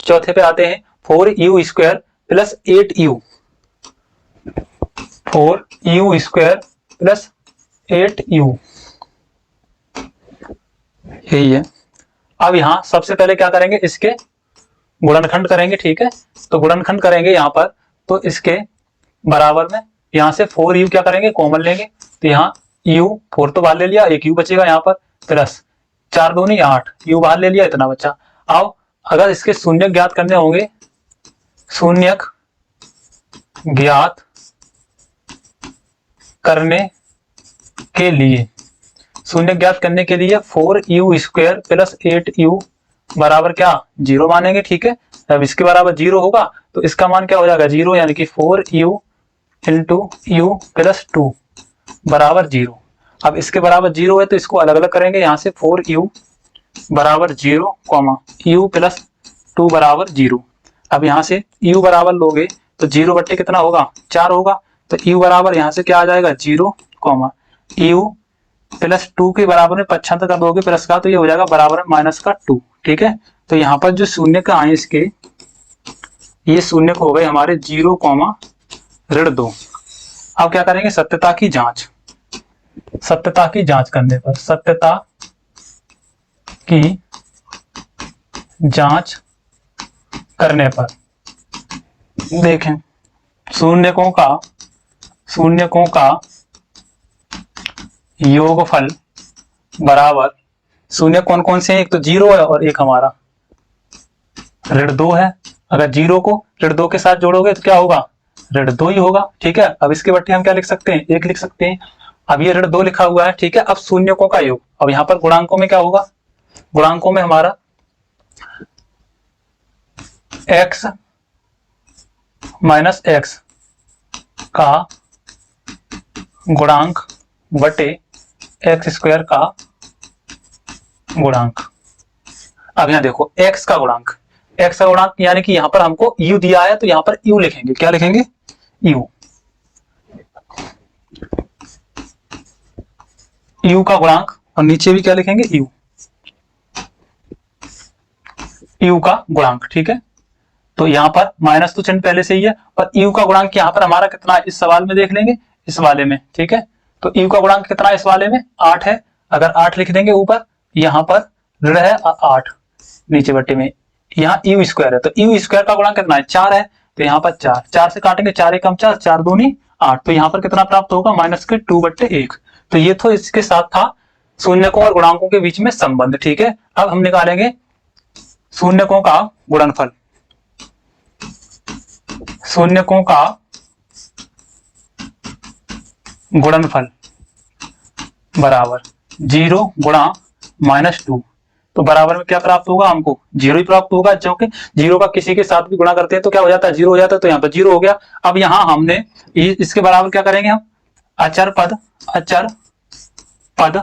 चौथे पे आते हैं 4u² plus 8u, 4u² plus 8u, यही है। अब यहां सबसे पहले क्या करेंगे, इसके गुणनखंड करेंगे, ठीक है। तो गुणनखंड करेंगे यहाँ पर, तो इसके बराबर में यहाँ से 4u क्या करेंगे, कॉमन लेंगे। तो यहाँ u 4 तो बाहर ले लिया, एक u बचेगा यहाँ पर, प्लस 4 दूनी 8, u बाहर ले लिया, इतना बचा। अब अगर इसके शून्यक ज्ञात करने होंगे, शून्यक ज्ञात करने के लिए, शून्यक ज्ञात करने के लिए 4u² प्लस 8u बराबर क्या, 0 मानेंगे, ठीक है। अब इसके बराबर 0 होगा तो इसका मान क्या हो जाएगा, 0, यानी कि 4u इंटू u प्लस 2 बराबर 0। अब इसके बराबर 0 है तो इसको अलग अलग करेंगे, यहाँ से 4u बराबर 0, u प्लस 2 बराबर 0। अब यहाँ से u बराबर लोगे तो 0 बट्टे कितना होगा, 4 होगा। तो u बराबर यहाँ से क्या आ जाएगा, 0, u प्लस 2 के बराबर में पक्षांतर कर दोगे प्लस का, तो ये हो जाएगा बराबर में माइनस का 2, ठीक है। तो यहाँ पर जो शून्य का आए इसके, ये शून्य हो गए हमारे 0, -2। अब क्या करेंगे, सत्यता की जांच। सत्यता की जांच करने पर, सत्यता की जांच करने पर देखें, शून्यकों का योगफल बराबर, शून्य कौन कौन से हैं, एक तो 0 है और एक हमारा -2 है। अगर 0 को -2 के साथ जोड़ोगे तो क्या होगा, -2 ही होगा, ठीक है। अब इसके बट्टे हम क्या लिख सकते हैं, 1 लिख सकते हैं। अब ये -2 लिखा हुआ है, ठीक है। अब शून्यकों का योग, अब यहाँ पर गुणांकों में क्या होगा, गुणांकों में हमारा x माइनस x का गुणांक बटे x² का गुणांक। अब यहाँ देखो x का गुणांक, यानी कि यहाँ पर हमको u दिया है तो यहाँ पर u लिखेंगे, क्या लिखेंगे, u का गुणांक, और नीचे भी क्या लिखेंगे, u का गुणांक, ठीक है। तो यहाँ पर माइनस तो चिन्ह पहले से ही है, और u का गुणांक यहाँ पर हमारा कितना है, इस सवाल में देख लेंगे, इस वाले में, ठीक है। तो u का गुणांक कितना है इस वाले में, 8 है। अगर 8 लिख देंगे ऊपर, यहाँ पर ऋण है 8 नीचे बट्टे में, यहाँ u² है, तो u² का गुणांक कितना है, 4 है। तो यहाँ पर 4 से काटेंगे, 4 एकम 4, 4 दूनी 8, तो यहाँ पर कितना प्राप्त होगा, -2/1। तो ये तो इसके साथ था शून्यकों और गुणांकों के बीच में संबंध, ठीक है। अब हम निकालेंगे शून्यकों का गुणनफल। शून्यकों का गुणनफल बराबर 0 गुणा -2, तो बराबर में क्या प्राप्त होगा, हमको 0 ही प्राप्त होगा, क्योंकि 0 का किसी के साथ भी गुणा करते हैं तो क्या हो जाता है, 0 हो जाता है। तो यहाँ पर 0 हो गया। अब यहाँ हमने इसके बराबर क्या करेंगे, हम अचर पद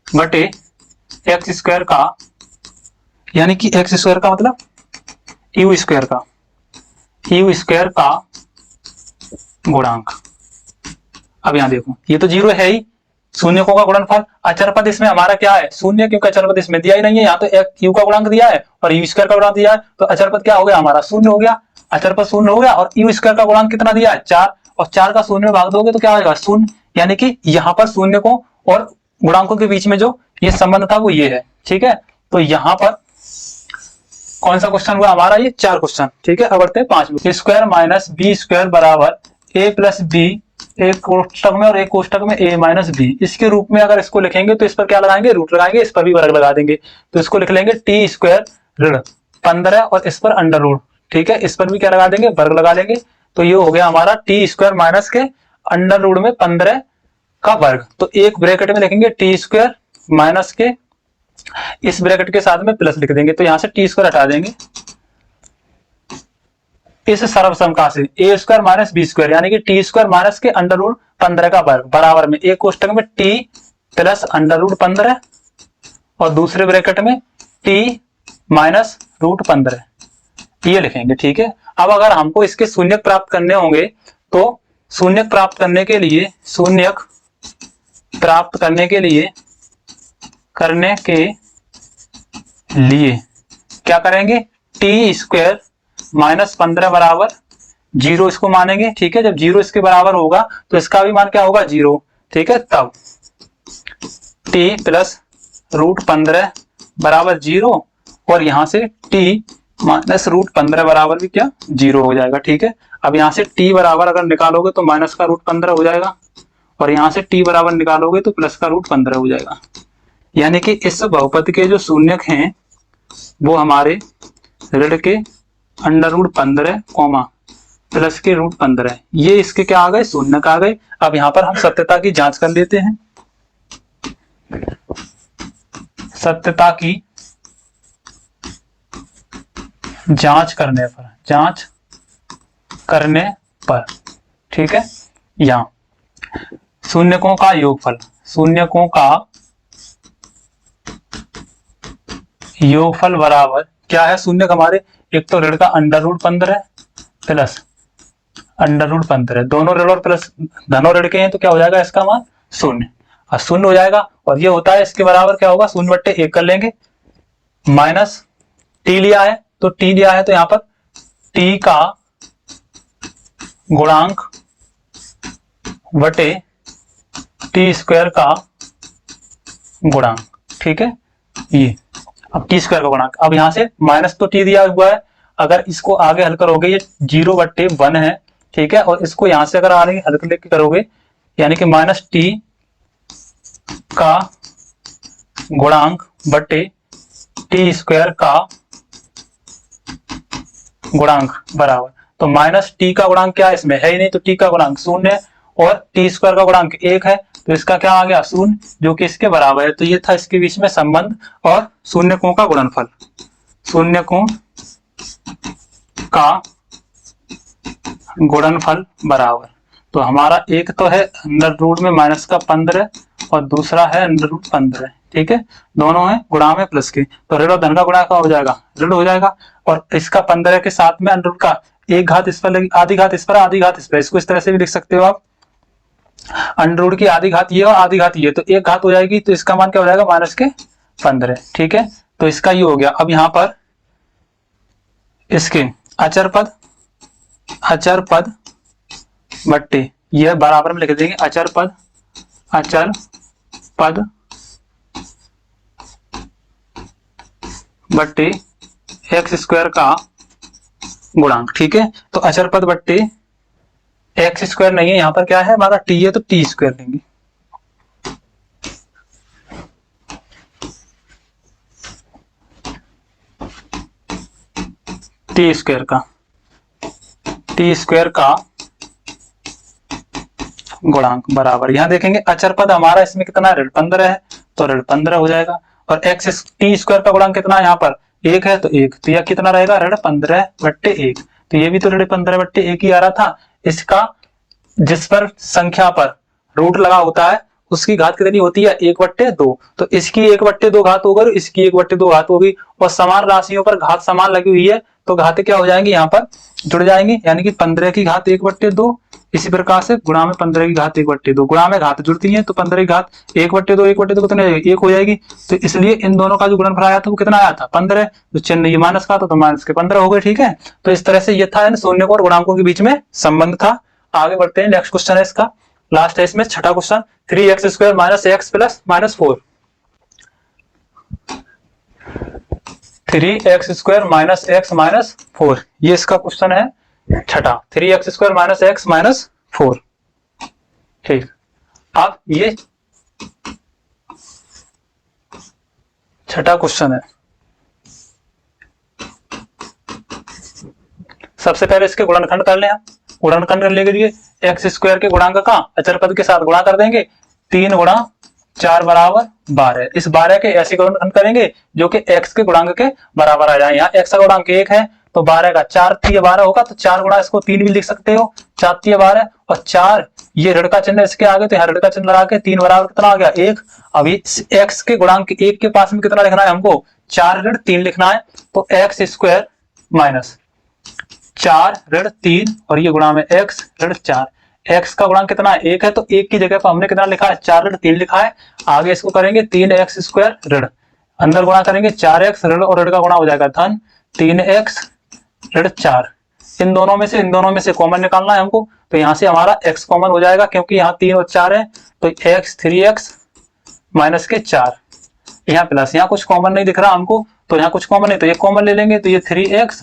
बटे x² का, यानी कि x² का मतलब u² का गुणांक। अब यहाँ देखो ये तो 0 है ही, शून्यकों का गुणनफल। अचर पद इसमें हमारा क्या है, शून्य, क्योंकि अचर पद इसमें दिया ही नहीं है, यहाँ तो u का गुणांक दिया है और u² का गुणांक दिया है, तो अचर पद क्या हो गया हमारा, 0 हो गया। अचर पद 0 हो गया, और u² का गुणांक कितना दिया है, 4, और 4 का 0 में भाग दोगे तो क्या आएगा, 0। यानी कि यहाँ पर शून्यकों और गुणांकों के बीच में जो ये संबंध था वो ये है, ठीक है। तो यहाँ पर कौन सा क्वेश्चन हुआ हमारा, ये 4 क्वेश्चन, ठीक है। अब बढ़ते हैं 5 स्क्वायर माइनस b² बराबर a प्लस b, एक कोष्टक में और एक कोष्टक में a माइनस b। इसके रूप में अगर इसको लिखेंगे तो इस पर क्या लगाएंगे, रूट लगाएंगे, इस पर भी वर्ग लगा देंगे। तो इसको लिख लेंगे t² ऋण 15 और इस पर अंडर रूट, ठीक है। इस पर भी क्या लगा देंगे, वर्ग लगा लेंगे। तो ये हो गया हमारा t² माइनस के अंडर रूट में 15 का वर्ग। तो एक ब्रैकेट में लिखेंगे t² माइनस के, इस ब्रैकेट के साथ में प्लस लिख देंगे, तो यहां से t² हटा देंगे। इस सर्वसमका से a² माइनस b², यानी कि t² माइनस के अंडर रूट 15 का वर्ग बराबर में एक कोष्टक में t प्लस अंडर रूट 15 और दूसरे ब्रैकेट में t माइनस रूट 15, ये लिखेंगे, ठीक है। अब अगर हमको इसके शून्यक प्राप्त करने होंगे तो शून्यक प्राप्त करने के लिए क्या करेंगे, टी स्क्वायर माइनस 15 बराबर 0 इसको मानेंगे, ठीक है। जब 0 इसके बराबर होगा तो इसका भी मान क्या होगा 0, ठीक है। तब टी प्लस रूट 15 बराबर 0 और यहां से टी माइनस रूट 15 बराबर भी क्या 0 हो जाएगा, ठीक है। अब यहां से टी बराबर अगर निकालोगे तो माइनस का रूट 15 हो जाएगा और यहां से टी बराबर निकालोगे तो प्लस का रूट 15 हो जाएगा। यानी कि इस बहुपद के जो शून्यक हैं वो हमारे ऋण के अंडर रूट 15 कॉमा प्लस के रूट 15, ये इसके क्या आ गए शून्यक आ गए। अब यहाँ पर हम सत्यता की जांच कर लेते हैं। सत्यता की जांच करने पर ठीक है, यहाँ शून्यकों का योगफल बराबर क्या है। शून्यक हमारे एक तो ऋण का under root 15 plus under root 15, दोनों ऋण और प्लस धनो ऋण के हैं तो क्या हो जाएगा इसका मान 0 और 0 हो जाएगा। और ये होता है इसके बराबर क्या होगा 0/1 कर लेंगे, माइनस टी लिया है तो यहाँ पर टी का गुणांक बटे टी स्क्वायर का गुणांक, ठीक है। ये अब टी स्क्वायर का गुणांक, अब यहां से माइनस तो टी दिया हुआ है, अगर इसको आगे हल करोगे ये 0/1 है, ठीक है। और इसको यहां से अगर आगे हल लेके करोगे यानी कि माइनस टी का गुणांक बटे टी स्क्वायर का गुणांक बराबर, तो माइनस टी का गुणांक क्या है इसमें है ही नहीं, तो टी का गुणांक 0 और टी स्क्वायर का गुणांक 1 है तो इसका क्या आ गया 0 जो कि इसके बराबर है। तो ये था इसके बीच में संबंध और शून्यकों का गुणनफल, शून्यकों का गुणनफल बराबर। तो हमारा एक तो है अंडर रूट में माइनस का 15 और दूसरा है अंडर रूट 15, ठीक है। दोनों है गुणा में प्लस के, तो ऋण और धन का गुणा क्या हो जाएगा ऋण हो जाएगा। और इसका 15 के साथ में अंडर रूट का एक घात इस पर लगी, आधी घात इस पर आधी घात इस पर, इसको इस तरह से भी लिख सकते हो आप। अंडर रूट की आधी घात ये और आधी घात ये, तो एक घात हो जाएगी तो इसका मान क्या हो जाएगा माइनस के 15, ठीक है। तो इसका ये हो गया। अब यहाँ पर इसके अचर पद बट्टे यह बराबर में लिख देंगे अचर पद बट्टे एक्स स्क्वायर का गुणांक, ठीक है। तो अचर पद बट्टे एक्स स्क्वायर नहीं है, यहाँ पर क्या है हमारा टी है तो टी स्क्वायर लेंगे, टी स्क्वायर का गुणांक बराबर, यहां देखेंगे अचर पद हमारा इसमें कितना ऋण 15 है तो ऋण 15 हो जाएगा और एक्स टी स्क्वायर का गुणांक कितना है यहाँ पर 1 है तो 1, तो यह कितना रहेगा ऋण 15/1, तो ये भी तो ऋण 15/1 ही आ रहा था। इसका जिस पर संख्या पर रूट लगा होता है उसकी घात कितनी होती है 1/2, तो इसकी 1/2 घात होगी, इसकी 1/2 घात होगी और समान राशियों पर घात समान लगी हुई है तो घातें क्या हो जाएंगी यहाँ पर जुड़ जाएंगी, यानी कि 15 की घात 1/2, इसी प्रकार से गुणा में 15 की घात 1/2, गुणा में घात जुड़ती है तो 15 की घात 1/2 कितने 1 हो जाएगी। तो इसलिए इन दोनों का जो गुणनफल आया था वो कितना आया था 15, तो चिन्ह ये माइनस का था तो माइनस के 15 हो गए, ठीक है। तो इस तरह से ये था शून्य और गुणांकों के बीच में संबंध था। आगे बढ़ते हैं, नेक्स्ट क्वेश्चन है इसका लास्ट है इसमें छठा question, 3x² - x + -4, 3x² - x - 4, ये इसका क्वेश्चन है छठा, 3x² - x - 4, ठीक। अब ये छठा क्वेश्चन है। सबसे पहले इसके गुणनखंड कर लें, गुणनखंड करने के लिए x² के गुणांक का अचर पद के साथ गुणा कर देंगे, 3 × 4 = 12, इस 12 के ऐसे गुणनखंड करेंगे जो कि x के गुणांक के बराबर आ जाए। यहाँ x का गुणांक 1 है तो 12 का 4 3 12 होगा, तो 4 गुणा इसको 3 भी लिख सकते हो, 4 3 12 और 4 ये ऋण का चिन्ह इसके आगे तो यहाँ ऋण का चिन्ह लगा के 3 बराबर कितना आ गया 1। अभी x के गुणांक 1 के पास में कितना लिखना है हमको 4 ऋण 3 लिखना है, तो x² - 4 ऋण 3 और ये गुणा में x ऋण 4, x का गुणांक कितना है 1 है तो 1 की जगह पर हमने कितना लिखा है 4 ऋण 3 लिखा है। आगे इसको करेंगे 3x² ऋण, अंदर गुणा करेंगे 4x ऋण और ऋण का गुणा हो जाएगा धन, 3x ऋण 4। इन दोनों में से कॉमन निकालना है हमको, तो यहाँ से हमारा x कॉमन हो जाएगा क्योंकि यहाँ 3 और 4 है, तो x 3x माइनस के 4, यहाँ प्लस, यहाँ कुछ कॉमन नहीं दिख रहा हमको, तो यहाँ कुछ कॉमन नहीं, तो ये कॉमन ले लेंगे, तो ये 3x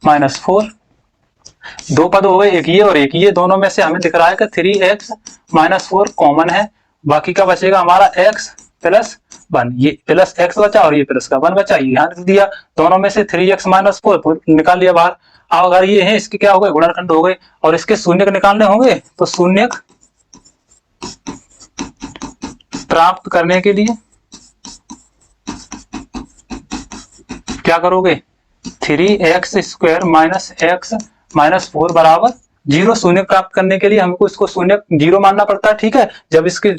माइनस 4। दो पद हो गए, एक ये और एक ये, दोनों में से हमें दिख रहा है कि 3x माइनस 4 कॉमन है, बाकी का बचेगा हमारा x प्लस 1। ये प्लस x बचा और ये प्लस का 1 बचा, ये यहाँ लिख दिया। दोनों में से 3x माइनस 4 निकाल लिया बाहर। अब अगर ये है, इसके क्या हो गए, गुणनखंड हो गए, और इसके शून्यक निकालने होंगे, तो शून्यक प्राप्त करने के लिए क्या करोगे, 3x square minus x minus 4 बराबर 0। शून्य प्राप्त करने के लिए हमको इसको शून्य 0 मानना पड़ता है, ठीक है। जब इसके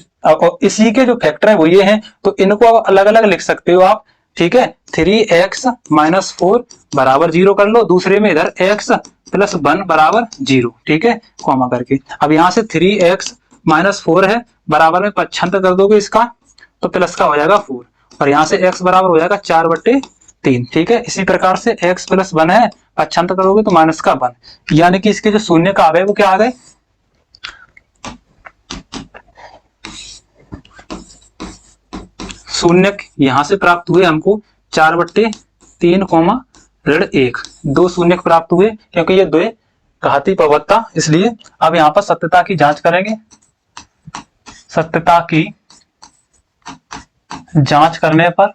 इसी के जो फैक्टर है वो ये हैं, तो इनको अलग अलग लिख सकते हो आप, ठीक है। 3x माइनस 4 बराबर 0 कर लो, दूसरे में इधर x प्लस 1 बराबर 0, ठीक है, कॉमा करके। अब यहाँ से 3x माइनस 4 है, बराबर में पक्षांतर कर दोगे इसका, तो प्लस का हो जाएगा 4, और यहाँ से x बराबर हो जाएगा 4/3, ठीक है। इसी प्रकार से x प्लस 1 है, पक्षांतर करोगे तो माइनस का 1, यानी कि इसके जो शून्य का आ गए वो क्या आ गए, शून्य यहां से प्राप्त हुए हमको 4/3 ऋण 1, 2 शून्य प्राप्त हुए, क्योंकि ये 2 घातीय बहुपद था इसलिए। अब यहाँ पर सत्यता की जांच करेंगे। सत्यता की जांच करने पर,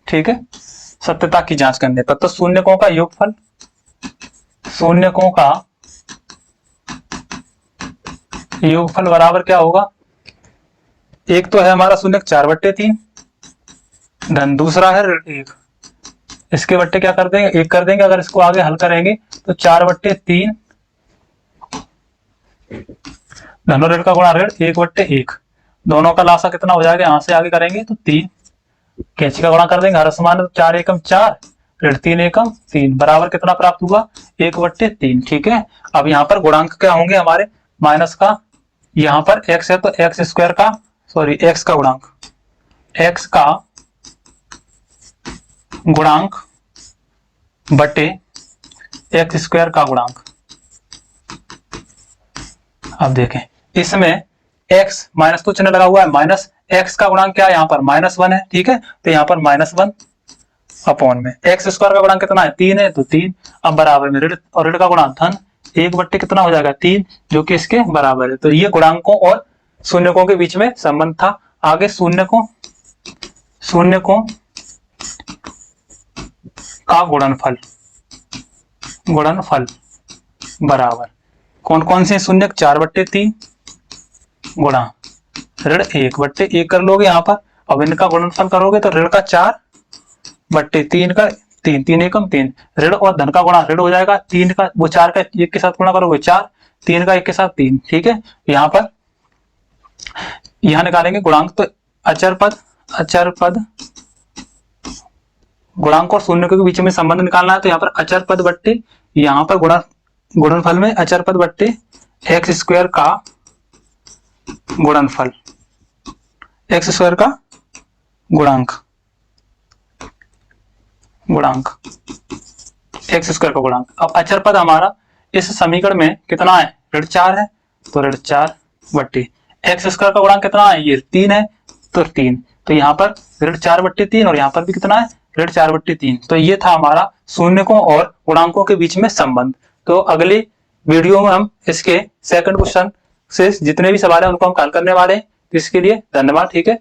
ठीक है, सत्यता की जांच करने पर, तो शून्यकों का योगफल, शून्यकों का योगफल बराबर क्या होगा, एक तो है हमारा शून्यक 4/3 धन दूसरा है ऋण 1, इसके बट्टे क्या कर देंगे, 1 कर देंगे। अगर इसको आगे हल करेंगे तो 4/3 धन ऋण का गुणा ऋण 1/1, दोनों का लासा कितना हो जाएगा, यहां से आगे करेंगे तो 3, कैंची का गुणा कर देंगे, हर समान 4 एकम 4 ऋण 3 एकम 3 बराबर कितना प्राप्त हुआ, 1/3, ठीक है। अब यहाँ पर गुणांक क्या होंगे हमारे, माइनस का, यहाँ पर x है तो x स्क्वायर का, सॉरी x का गुणांक, x का गुणांक बटे x स्क्वायर का गुणांक। अब देखें इसमें x माइनस तो चिन्ह लगा हुआ है, माइनस x का गुणांक क्या है, यहाँ पर -1 है, ठीक है, तो यहाँ पर -1 अपॉन में x स्क्वायर का गुणांक कितना है, 3 है, तो 3, अब बराबर में ऋण, और ऋण का गुणांक धन 1/, कितना हो जाएगा 3, जो कि इसके बराबर है। तो ये गुणांकों और शून्यकों के बीच में संबंध था। आगे शून्यकों का गुणनफल बराबर कौन कौन से शून्यक, 4/3 गुणा ऋण 1/1 कर लोगे यहाँ पर। अब इनका गुणनफल करोगे तो ऋण का 4/3 का 3, 3 एकम 3, ऋण और धन का गुणा ऋण हो जाएगा, 3 का वो 4 का 1 के साथ गुणा करोगे 4, 3 का 1 के साथ 3, ठीक है। यहाँ पर यहाँ निकालेंगे गुणांक, तो अचर पद गुणांक और शून्य के बीच में संबंध निकालना है, तो यहाँ पर अचर पद बट्टे, यहाँ पर गुणनफल में अचर पद बट्टे x स्क्वायर का गुणनफल, x स्क्वायर का गुणांक x स्क्वायर का गुणांक। अब अचर पद हमारा इस समीकरण में कितना है, ऋण 4 है, तो ऋण 4 बट्टे x स्क्वायर का गुणांक कितना है, ये 3 है, तो 3, तो यहाँ पर ऋण 4/3 और यहाँ पर भी कितना है, ऋण 4/3। तो ये था हमारा शून्यकों और गुणांकों के बीच में संबंध। तो अगले वीडियो में हम इसके सेकंड क्वेश्चन से जितने भी सवाल है उनको हम हल करने वाले हैं। इसके लिए धन्यवाद, ठीक है।